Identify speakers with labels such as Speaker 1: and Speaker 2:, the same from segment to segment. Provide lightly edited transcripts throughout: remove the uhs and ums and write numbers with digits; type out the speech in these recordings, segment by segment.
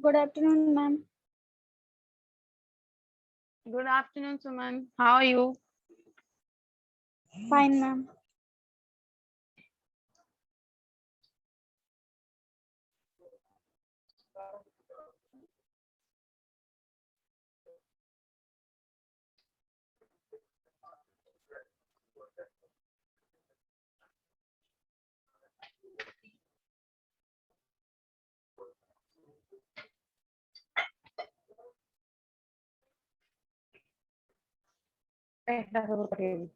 Speaker 1: Good afternoon, ma'am.
Speaker 2: Good afternoon, Suman. How are you?
Speaker 1: Fine, ma'am.
Speaker 2: That's okay.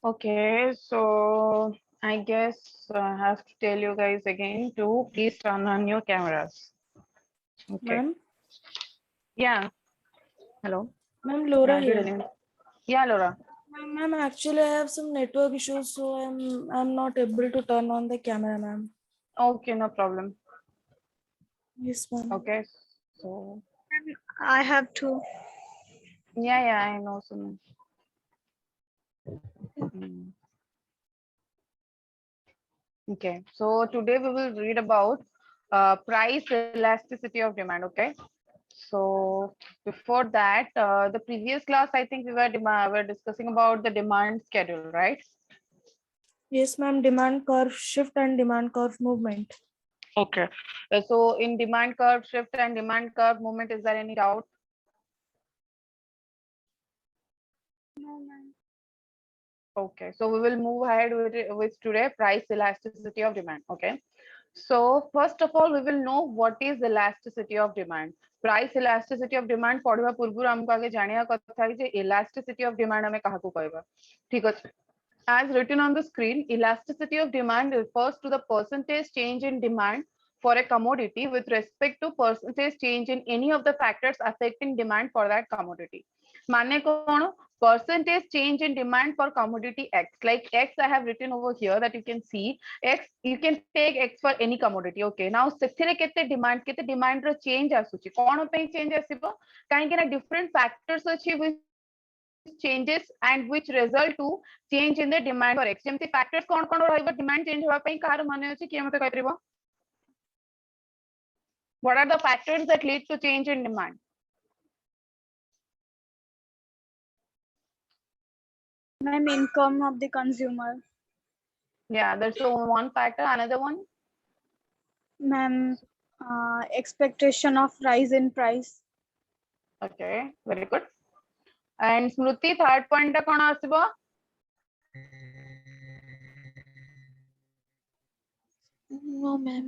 Speaker 2: Okay, so I guess I have to tell you guys again to please turn on your cameras. Okay.
Speaker 1: Ma'am,
Speaker 2: Yeah. Hello.
Speaker 1: ma'am, Laura
Speaker 2: Yeah, good
Speaker 1: here.
Speaker 2: evening. Yeah, Laura.
Speaker 1: Ma'am, actually, I have some network issues, so I'm not able to turn on the camera, ma'am.
Speaker 2: Okay, no problem.
Speaker 1: Yes, ma'am.
Speaker 2: Okay. So
Speaker 1: I have to.
Speaker 2: yeah, I know Suman. Mm. Okay. So today we will read about price elasticity of demand. Okay. So before that, the previous class, I think we were discussing about the demand schedule, right?
Speaker 1: Yes, ma'am. Demand curve shift and demand curve movement.
Speaker 2: Okay. So in demand curve shift and demand curve movement, is there any doubt?
Speaker 1: No, ma'am.
Speaker 2: Okay. So we will move ahead with today price elasticity of demand. Okay. So first of all, we will know what is elasticity of demand. Price elasticity of demand पढ़वा पूर्व हमको आगे जानिया कथा है जे elasticity of demand हमें कहा को कहबा ठीक अछि as written on the screen elasticity of demand refers to the percentage change in demand for a commodity with respect to percentage change in any of the factors affecting demand for that commodity माने कौन percentage change in demand for commodity x like x I have written over here that you can see x you can take x for any commodity okay now ସେଥିରେ କେତେ demand ର change ଆସୁଛି କଣ ପାଇଁ change ଆସିବ କାହିଁକି ନା different factors ଅଛି which changes and which result to change in the demand for x ଯେମିତି factors କଣ ରହିବ demand change ହେବା ପାଇଁ କାହାର ମନେ ଅଛି କିଏ ମତେ କହିପାରିବ what are the factors that lead to change in demand
Speaker 1: Ma'am, income of the consumer.
Speaker 2: yeah that's the one factor another one
Speaker 1: Ma'am, expectation of rise in price.
Speaker 2: okay very good and Smriti third point ଟା କଣ ଆସିବ
Speaker 1: No, ma'am.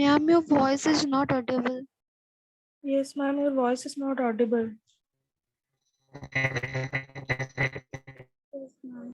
Speaker 3: Ma'am, your voice is not audible.
Speaker 1: Yes, ma'am, your voice is not audible.
Speaker 3: Yes, ma'am.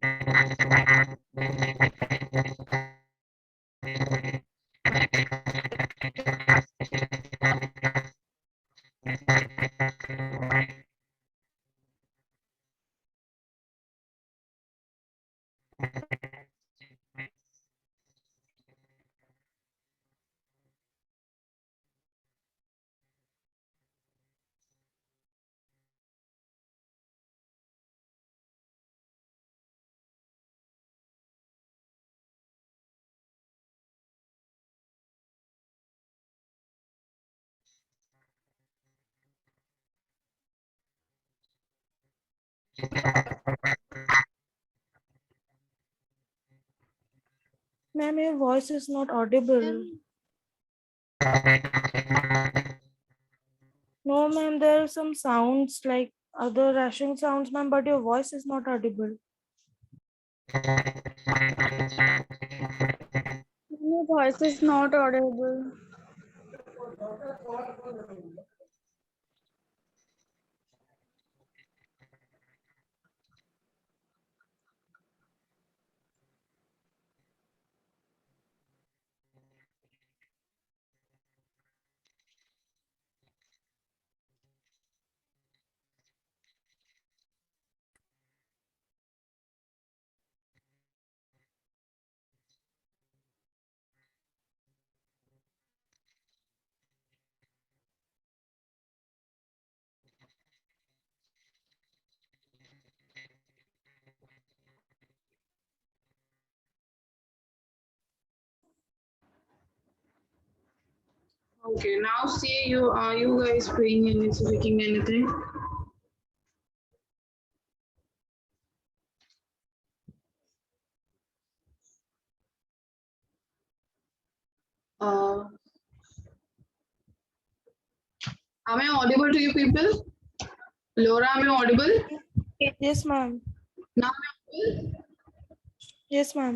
Speaker 1: Ma'am, your voice is not audible.
Speaker 3: Ma'am,
Speaker 1: No, ma'am, there are some sounds like other rushing sounds, ma'am, but your voice is not audible.
Speaker 3: your voice is not audible.
Speaker 2: Okay, now see you. Are you guys playing and speaking anything? Uh, am I audible to you people? Laura, am I audible?
Speaker 1: Yes, ma'am.
Speaker 2: Now am I audible?
Speaker 1: Yes, ma'am.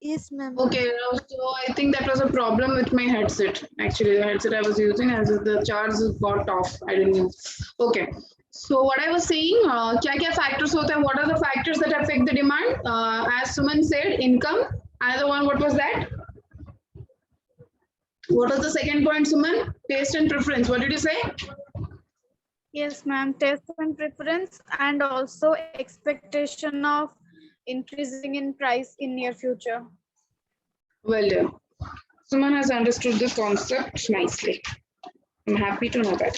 Speaker 3: Yes, ma'am.
Speaker 2: Okay, so I think that was a problem with my headset. Actually, the headset I was using as the charge got off. I didn't use. Okay. So what I was saying, क्या factors होता है? What are the factors that affect the demand? As Suman said, income. Another one, what was that? What was the second point, Suman? Taste and preference. What did you say?
Speaker 3: Yes, ma'am. Taste and preference, and also expectation of increasing in price in near future.
Speaker 2: Well done. Suman has understood this concept nicely. I'm happy to know that.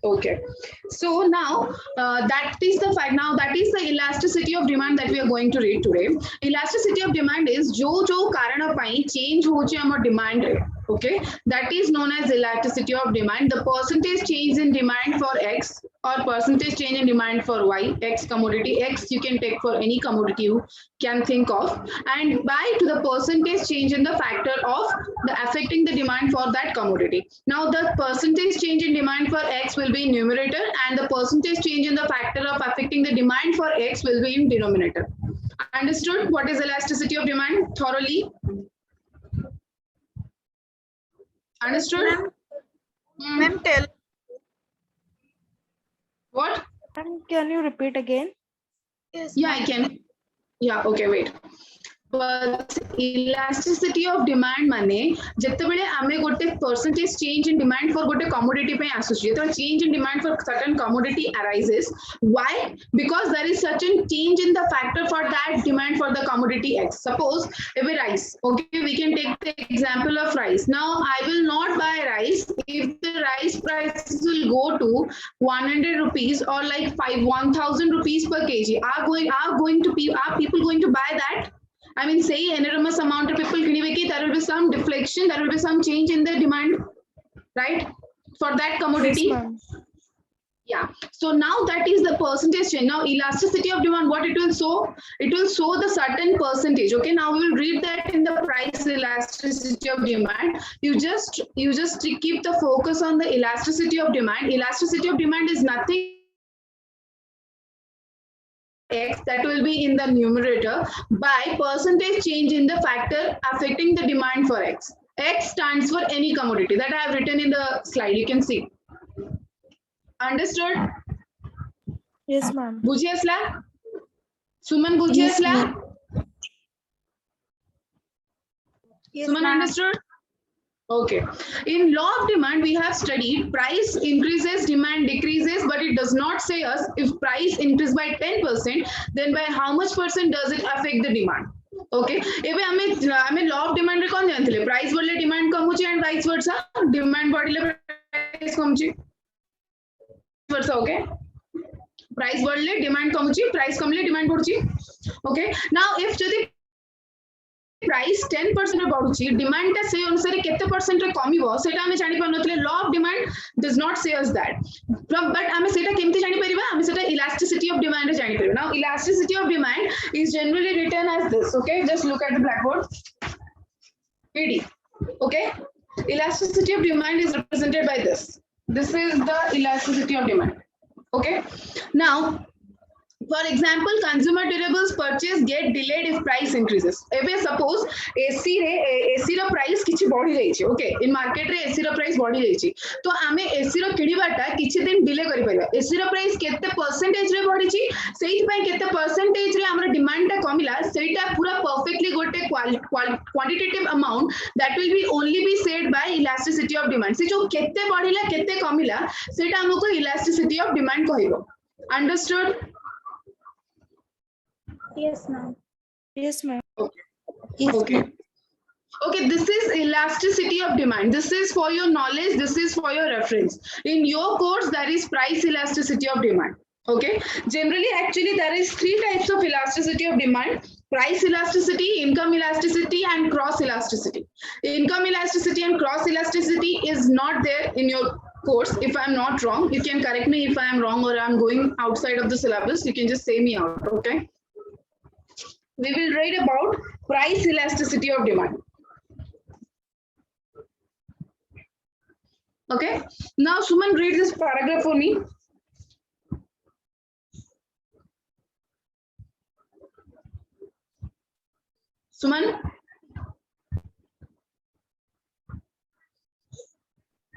Speaker 2: Okay. So now that is the fact. Now that is the elasticity of demand that we are going to read today. Elasticity of demand is जो कारण पाई change हो जाए हमारा demand rate. Okay, that is known as elasticity of demand. The percentage change in demand for X or percentage change in demand for Y, X commodity, X you can take for any commodity you can think of, and by to the percentage change in the factor of the affecting the demand for that commodity. Now the percentage change in demand for X will be in numerator and the percentage change in the factor of affecting the demand for X will be in denominator. Understood what is elasticity of demand thoroughly? Understood?
Speaker 3: Ma'am, tell.
Speaker 2: What?
Speaker 1: Ma'am, can you repeat again?
Speaker 3: Yes,
Speaker 2: Yeah, I can. Yeah, okay, wait. But elasticity of demand माने जितेबले आमे गोटे percentage change in demand for गोटे commodity पे आसुची तो change in demand for certain commodity arises. Why? Because there is certain change in the factor for that demand for the commodity X. Suppose if a rice, okay, we can take the example of rice. Now I will not buy rice if the rice prices will go to 100 rupees or like 1000 rupees per kg. Are people going to buy that? I mean, say enormous amount of people, there will be some deflection, there will be some change in the demand.
Speaker 4: right? For that
Speaker 1: Yes,
Speaker 4: commodity.
Speaker 1: ma'am.
Speaker 4: Yeah. So now that is the percentage change. Now elasticity of demand, what it will show? It will show the certain percentage. Okay. Now we will read that in the price elasticity of demand. You just keep the focus on the elasticity of demand. Elasticity of demand is nothing X that will be in the numerator by percentage change in the factor affecting the demand for X. X stands for any commodity that I have written in the slide. You can see. Understood?
Speaker 1: Yes, ma'am.
Speaker 4: बुझी असला? Suman बुझी
Speaker 1: Yes,
Speaker 4: असला?
Speaker 1: ma'am.
Speaker 3: Yes,
Speaker 4: Suman
Speaker 3: ma'am.
Speaker 4: understood? Okay. In law of demand, we have studied price increases, demand decreases, but it does not say us if price increase by 10%, then by how much percent does it affect the demand? Okay. ଏବେ ଆମେ law of demand ରେ କଣ ଜାଣିଥିଲେ? Price ବଢିଲେ demand କମୁଛି and vice versa. Demand ବଢିଲେ price କମୁଛି. versa, okay? Price बढ़ले demand कमुची, price कमले demand बढ़ुची. Okay? Now if जदि price 10% बढ़ुची, demand टा से अनुसारे केते percent रे कमिबो सेटा हमें जानि पारनथले. Law of demand does not say us that. But हमें सेटा केमति जानि परिबा? हमें सेटा elasticity of demand रे जानि परिबा. Now elasticity of demand is generally written as this. Okay? Just look at the blackboard. ED. Okay? Elasticity of demand is represented by this. This is the elasticity of demand. Okay. Now, for example, consumer durables purchase get delayed if price increases. If suppose AC row price किछि बढ़ी जाइछि, okay, in market रे AC रो price बढ़ी जाइछि, तो आमे AC रो किनिबाटा किछि दिन डिले करि परिबा. AC रो price केते percentage रे बढ़िछि, सेहि पय केते percentage रे हमरा demand टा कमिला, सेटा पूरा perfectly गोटे quantitative amount that will be only be said by elasticity of demand. से जो केते बढ़िला केते कमिला सेटा हमको elasticity of demand कहिबो. Understood?
Speaker 3: Yes, ma'am.
Speaker 1: Yes, ma'am.
Speaker 4: Okay. Okay. Okay, this is elasticity of demand. This is for your knowledge. This is for your reference. In your course, there is price elasticity of demand. Okay. Generally, actually, there is 3 types of elasticity of demand: price elasticity, income elasticity, and cross elasticity. Income elasticity and cross elasticity is not there in your course. If I'm not wrong, you can correct me if I am wrong or I'm going outside of the syllabus. You can just say me out. Okay. We will read about price elasticity of demand. Okay. Now, Suman, read this paragraph for me. Suman.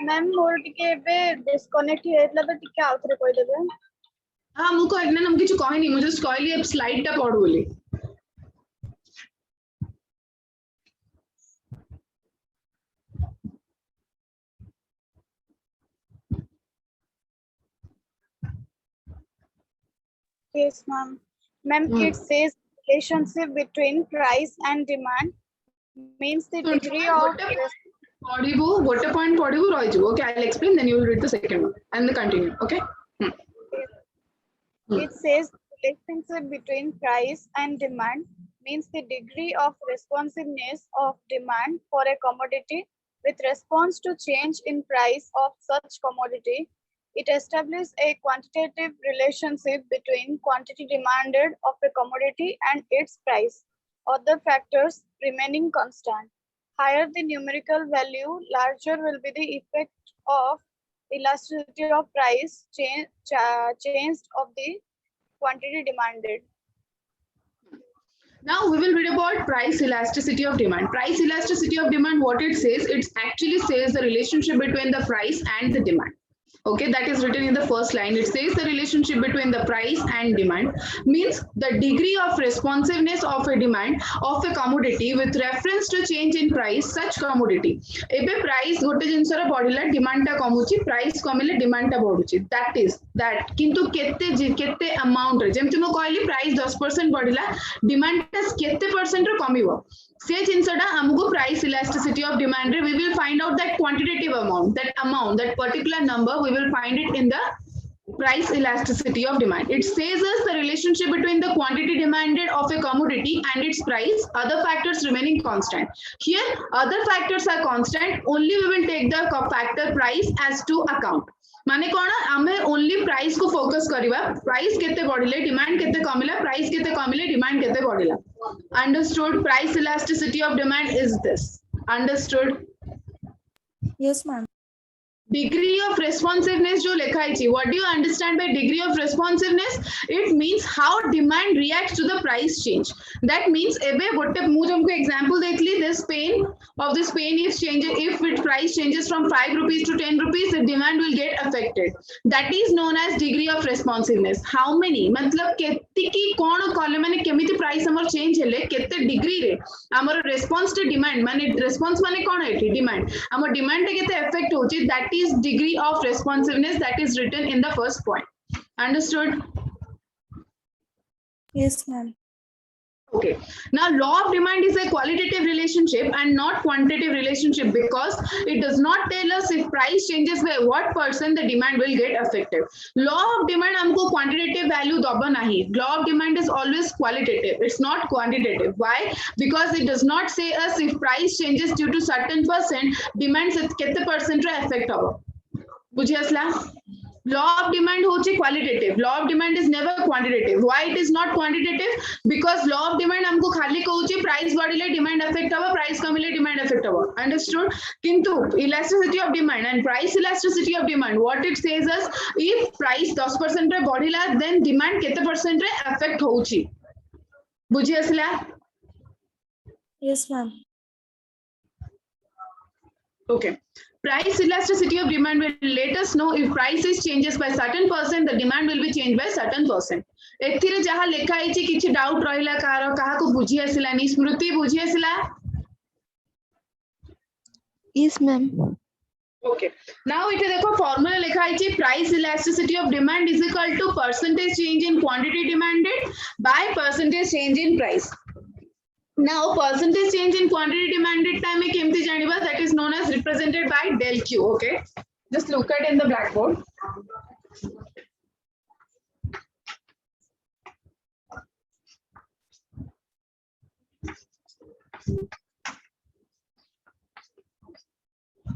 Speaker 3: Ma'am, मोर टिके एबे disconnect हेतला तो टिके आउथरे कहि देबे.
Speaker 4: हाँ मु कहना हम किछु कहनी मु जस्ट कहली अब स्लाइड टा पढ बोली.
Speaker 3: Yes, ma'am. Ma'am, it says relationship between price and demand means the degree of
Speaker 4: पढिबो गोटे पॉइंट पढिबो रहि जबो. Okay, I'll explain, then you will read the second one and the continue. Okay.
Speaker 3: it says relationship between price and demand means the degree of responsiveness of demand for a commodity with response to change in price of such commodity. It establishes a quantitative relationship between quantity demanded of a commodity and its price, other factors remaining constant. Higher the numerical value, larger will be the effect of elasticity of price changed of the quantity demanded.
Speaker 4: Now we will read about price elasticity of demand. Price elasticity of demand, what it says, it actually says the relationship between the price and the demand. Okay, that is written in the first line. It says the relationship between the price and demand means the degree of responsiveness of a demand of a commodity with reference to change in price such commodity. Ebe price gote jinsara badhila demand ta kamuchi, price kamile demand ta badhuchi. That is that. Kintu kete amount re jemti mo कहली price 10% badhila, demand ta kete percent re kamibo. से जिनसटा हमको price elasticity of demand we will find out that quantitative amount, that particular number we will find it in the price elasticity of demand. It says us the relationship between the quantity demanded of a commodity and its price, other factors remaining constant. Here, other factors are constant, only we will take the factor price as to account. माने कौन आमे only price को focus करिवा price केते बढ़िले demand केते कमिला price केते कमिले demand केते बढ़िला understood price elasticity of demand is this understood
Speaker 1: Yes, ma'am.
Speaker 4: degree of responsiveness जो लिखा है what do you understand by degree of responsiveness? It means how demand reacts to the price change. That means एबे गोटे मु जमको example देखली this pen of this pen if its price changes from 5 rupees to 10 rupees the demand will get affected. That is known as degree of responsiveness. How many मतलब केतिकी कोन column माने केमिति price हमर change हेले केते degree रे हमर response to demand माने response माने कोन है डिमांड हमर डिमांड ते केते affect होची that is degree of responsiveness that is written in the first point. Understood?
Speaker 1: Yes, ma'am.
Speaker 4: Okay. Now, law of demand is a qualitative relationship and not quantitative relationship because it does not tell us if price changes by what percent the demand will get affected. Law of demand हमको quantitative value दबा नहीं. Law of demand is always qualitative. It's not quantitative. Why? Because it does not say us if price changes due to certain percent, demand से कितने percent रे affect होगा. बुझे असला? Law of demand होची qualitative. Law of demand is never quantitative. Why it is not quantitative? Because law of demand हमको खाली कहूची price बढ़िले demand affect होगा, price कमिले demand affect होगा. Understood? किंतु elasticity of demand and price elasticity of demand, what it says is if price 10% रे बढ़िला, then demand कितने percent रे affect होची. बुझे असला?
Speaker 1: Yes, ma'am.
Speaker 4: Okay. Price elasticity of demand will let us know if prices changes by certain percent, the demand will be changed by certain percent. एथिरे जहाँ लेखा है ची किछि डाउट रहिला कार कहा को बुझी आसिलानी स्मृति बुझी आसिला
Speaker 5: Yes, ma'am.
Speaker 4: Okay. Now इथे देखो formula लेखा है ची price elasticity of demand is equal to percentage change in quantity demanded by percentage change in price. Now percentage change in quantity demanded time में केमती जानिबा that is known as represented by del Q. Okay, just look at in the blackboard.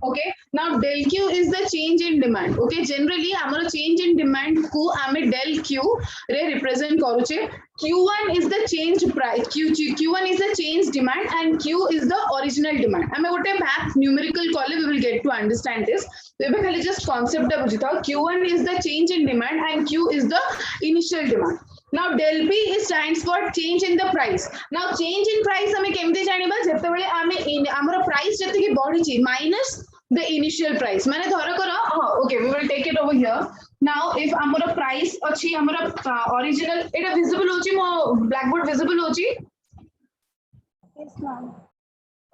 Speaker 4: Okay, now del Q is the change in demand. Okay, generally ଆମର change in demand को ଆମେ del Q रे represent करूचे. Q1 is the change price, Q1 is the change demand and Q is the original demand. ଆମେ ଗୋଟେ math numerical कॉले we will get to understand this. ଏବେ खाली just concept टा बुझिताओ. Q1 is the change in demand and Q is the initial demand. Now del P stands for change in the price. Now change in price हमें केमती जानिबा जेतेबेले हमें हमर price जते कि बढ़ी छि minus the initial price. माने धर करो okay we will take it over here. Now if हमर price अछि हमर original एटा visible होछि मो blackboard visible होछि.
Speaker 3: Yes, ma'am.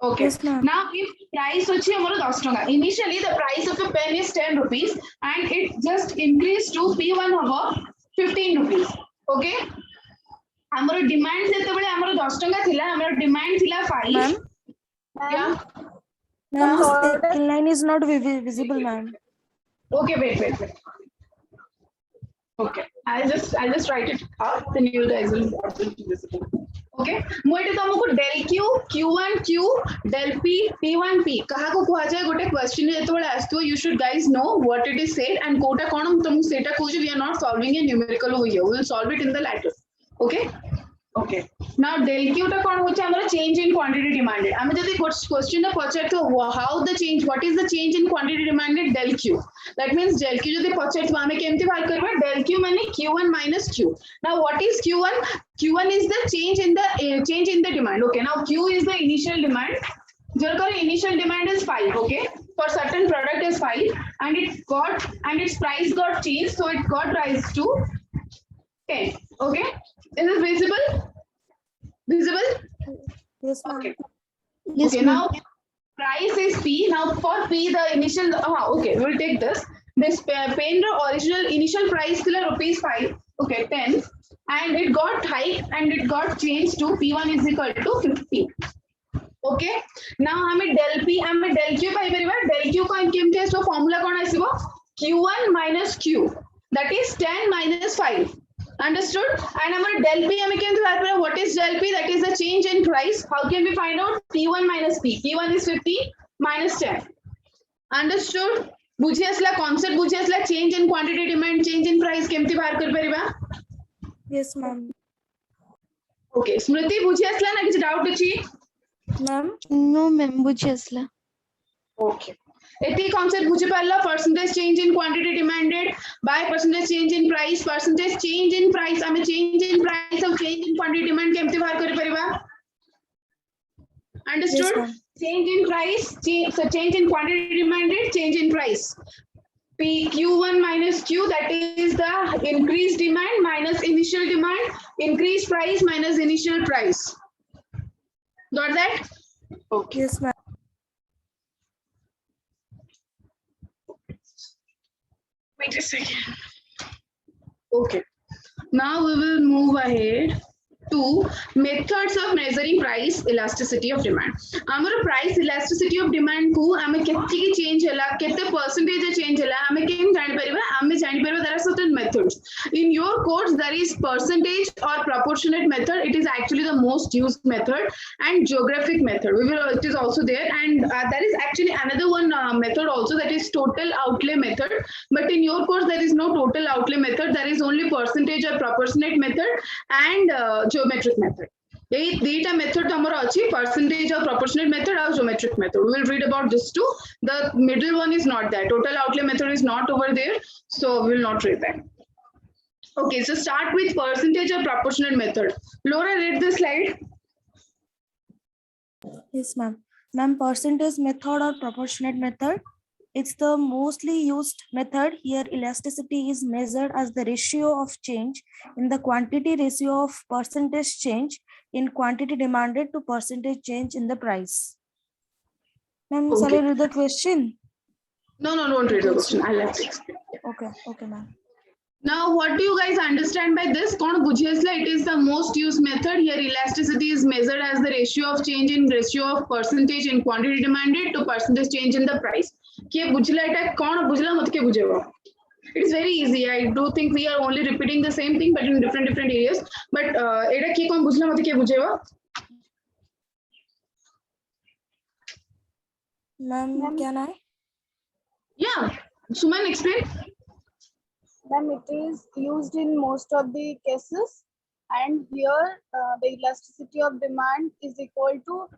Speaker 4: Okay.
Speaker 1: Yes, ma'am.
Speaker 4: Now if price अछि हमर 10 टका. Initially the price of a pen is 10 rupees and it just increased to P1 hover 15 rupees. Okay. हमर डिमांड जेतेबेले हमर 10 टका थिला हमर डिमांड थिला 5.
Speaker 1: Ma'am?
Speaker 4: Yeah.
Speaker 1: Ma'am, the second line is not visible, ma'am.
Speaker 4: Okay, wait. Okay, I'll just write it out. Then you guys will be visible. Okay, ମୁଁ ଏଠି ତମକୁ del Q, Q1 Q, del P, P1 P कहा को कुहा जाय गोटे question जेतेबेले आस्तो you should guys know what it is said and कोटा कोन तुमको सेटा कहूची we are not solving a numerical over here. We will solve it in the later. Okay. Okay. Now del Q टा कोन होची हमर change in quantity demanded. आमे जदी question पचार तो how the change, what is the change in quantity demanded del Q. That means del Q जदी पचार तो आमे केमती बात करबा del Q माने Q1 minus Q. Now what is Q1? Q1 is the change in the demand. Okay. Now Q is the initial demand. Jor initial demand is 5. Okay. For certain product is 5 and its price got changed, so it got rise to 10. Okay. Is it visible? Visible?
Speaker 1: Yes, ma'am.
Speaker 4: Okay.
Speaker 5: Yes,
Speaker 4: Okay.
Speaker 5: ma'am.
Speaker 4: Now price is P. Now for P the initial. Okay. We will take this. This pen original initial price till ₹5. Okay, 10, and it got hiked and it got changed to P1 is equal to 50. Okay. Now हमें del P हमें del Q पाई परिबा del Q को केमते so formula cone आसीबो Q1 minus Q. That is 10 minus 5. Understood? And our del P, what is del P? That is the change in price. How can we find out? P1 minus P. P1 is 50 minus 10. Understood? बुझी आसला concept बुझी आसला change in quantity demand, change in price केमती बाहर कर परिबा?
Speaker 1: Yes, ma'am.
Speaker 4: Okay, स्मृति बुझी आसला ना किसी doubt अछि?
Speaker 1: Ma'am.
Speaker 5: No, ma'am. बुझी असला.
Speaker 4: Okay. एती concept बुझी पारला percentage change in quantity demanded by percentage change in price, percentage change in price आमे change in price और change in quantity demand केमती बाहर कर परिबा? Understood?
Speaker 1: Yes, ma'am.
Speaker 4: Change in price, change in quantity demanded, change in price. P Q1 minus Q, that is the increased demand minus initial demand, increased price minus initial price. Got that? Okay.
Speaker 1: Yes, ma'am.
Speaker 4: Wait a second. Okay. Now we will move ahead to methods of measuring price elasticity of demand. Amar price elasticity of demand को आमे कितनी की change हला, कितने percentage change हला, आमे केम जान परिबा, आमे जान परिबा there are certain methods. In your course there is percentage or proportionate method. It is actually the most used method, and geographic method. It is also there, and there is actually another one method also, that is total outlay method. But in your course there is no total outlay method. There is only percentage or proportionate method and geometric method. Data method tomorrow achi, percentage or proportionate method or geometric method. We will read about this too. The middle one is not there. Total outlay method is not over there, so we will not read that. Okay, so start with percentage or proportionate method. Laura, read the slide.
Speaker 1: Yes, ma'am. Ma'am, percentage method or proportionate method. It's the mostly used method. Here, elasticity is measured as the ratio of change in the quantity ratio of percentage change in quantity demanded to percentage change in the price. Ma'am, shall I
Speaker 4: Okay.
Speaker 1: read the question?
Speaker 4: No, don't read the question. I'll have to explain.
Speaker 1: Okay, ma'am.
Speaker 4: Now, what do you guys understand by this? It is the most used method. Here, elasticity is measured as the ratio of change in ratio of percentage in quantity demanded to percentage change in the price. It's very easy. I do think we are only repeating the same thing, but in different areas. But
Speaker 1: Ma'am, can I?
Speaker 4: yeah, Suman, explain.
Speaker 3: Then it is used in most of the cases, and here the elasticity of demand is equal to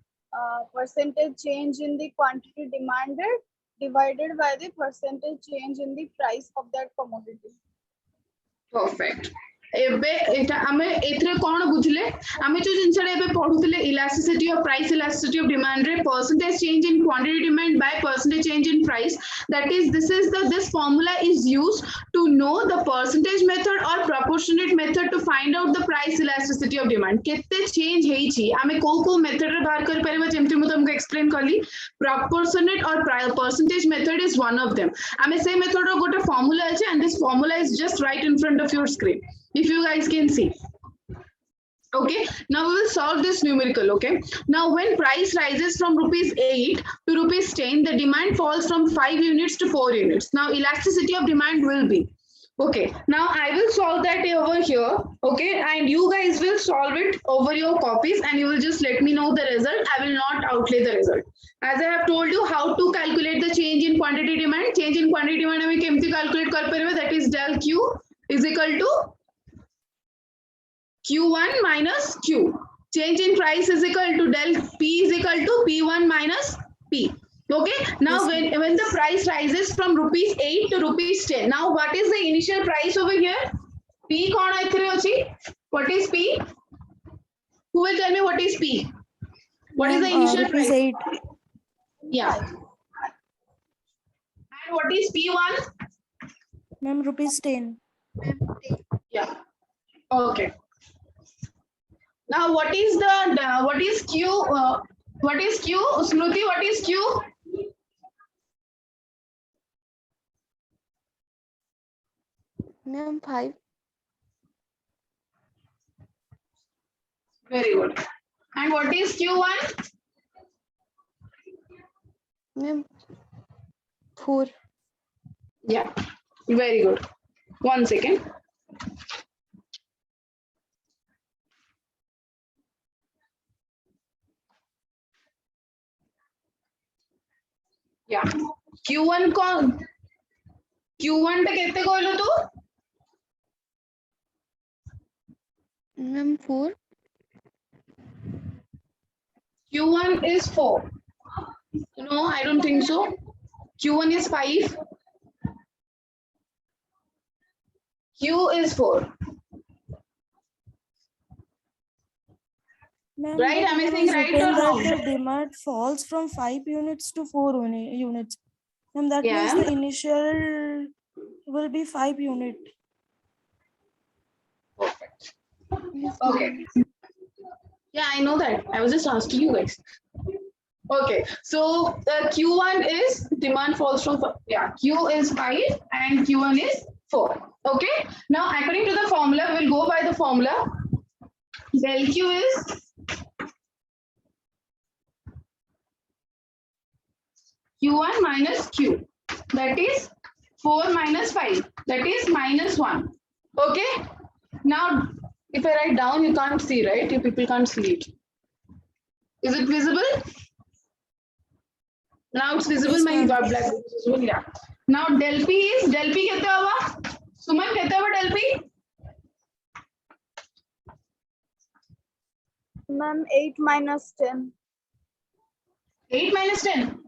Speaker 3: percentage change in the quantity demanded divided by the percentage change in the price of that commodity.
Speaker 4: Perfect. एबे एटा हमें एथरे कोन बुझले हमें जो जिनसडे एबे पढुतले elasticity of price elasticity of demand रे percentage change in quantity demand by percentage change in price, that is this formula is used to know the percentage method or proportionate method to find out the price elasticity of demand. केते change हेई छी हमें को method रे बाहर कर परबा, जेमति मु तुमको explain करली proportionate or percentage method is one of them. हमें से method रो गोटे formula अछि, and this formula is just right in front of your screen, if you guys can see. Okay, now we will solve this numerical. Okay, now when price rises from rupees 8 to rupees 10, the demand falls from 5 units to 4 units. Now elasticity of demand will be, okay, now I will solve that over here. Okay, and you guys will solve it over your copies, and you will just let me know the result. I will not outlay the result. As I have told you how to calculate the change in quantity demand. Change in quantity demand we can calculate kar pariba, that is del Q is equal to Q1 minus Q. Change in price is equal to del P is equal to P1 minus P. Okay, now
Speaker 1: Yes,
Speaker 4: when the price rises from rupees 8 to rupees 10, now what is the initial price over here? P kona ithre achi? What is P? Who will tell me what is P? What is the initial
Speaker 1: rupees
Speaker 4: price?
Speaker 1: 8.
Speaker 4: Yeah. And what is P1?
Speaker 1: Ma'am, rupees 10.
Speaker 4: Yeah. Okay. Now what is Q? What is Q? Smruti, what is Q?
Speaker 5: Ma'am, 5.
Speaker 4: Very good. And what is Q1?
Speaker 5: Ma'am, 4.
Speaker 4: Yeah, very good. 1 second. Yeah. Q1 टा केते कहलो तू?
Speaker 5: Ma'am 4.
Speaker 4: Q1 is 4. No, I don't think so. Q1 is 5. Q is 4.
Speaker 1: Ma'am,
Speaker 4: Right?
Speaker 1: but
Speaker 4: Am I
Speaker 1: here
Speaker 4: saying
Speaker 1: is
Speaker 4: right
Speaker 1: written
Speaker 4: or
Speaker 1: that
Speaker 4: wrong?
Speaker 1: the demand falls from 5 units to 4 units. Ma'am, that means
Speaker 4: Yeah.
Speaker 1: the initial will be 5 unit.
Speaker 4: Perfect.
Speaker 5: Yes,
Speaker 4: Okay.
Speaker 5: ma'am.
Speaker 4: Yeah, I know that. I was just asking you guys. Okay, so the Q1 is demand falls from, yeah, Q is 5 and Q1 is 4. Okay, now according to the formula, we will go by the formula. Del Q is Q1 minus Q. That is 4 minus 5. That is minus 1. Okay, now if I write down, you can't see, right? You people can't see it. Is it visible? Now it's visible,
Speaker 1: Yes,
Speaker 4: my
Speaker 1: ma'am.
Speaker 4: blackboard is visible, yeah. Now del P is, del P कितना हुआ? सुमन कितना हुआ del P?
Speaker 3: Ma'am, 8 minus 10.
Speaker 4: 8 minus 10.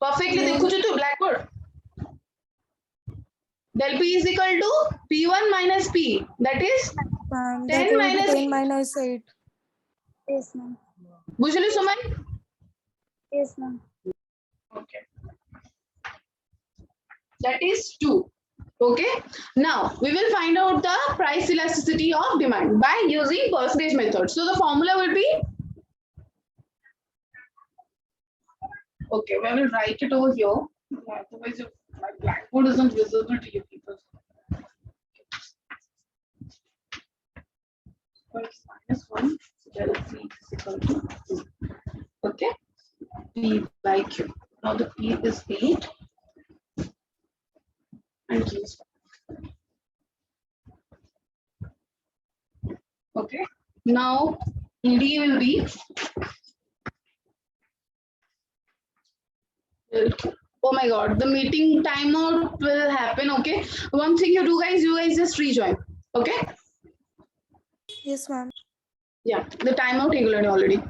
Speaker 4: Perfectly
Speaker 1: Ma'am.
Speaker 4: देखो जो तू blackboard. Del P is equal to P1 minus P. That is
Speaker 1: Ma'am,
Speaker 4: 10
Speaker 1: that will be
Speaker 4: minus
Speaker 1: 10 minus 8.
Speaker 3: Yes, ma'am.
Speaker 4: बुझली सुमन?
Speaker 3: Yes, ma'am.
Speaker 4: Okay. That is 2. Okay. Now we will find out the price elasticity of demand by using percentage method. So the formula will be, okay, we will write it over here. Otherwise, my blackboard isn't visible to you people. Minus 1 del P is equal to 2. Okay. P by Q. Now the P is 8 and Q is 5. Okay. Now ED will be oh my god, the meeting timeout will happen. Okay. One thing you guys just rejoin. Okay.
Speaker 1: Yes, ma'am.
Speaker 4: Yeah, the timeout already.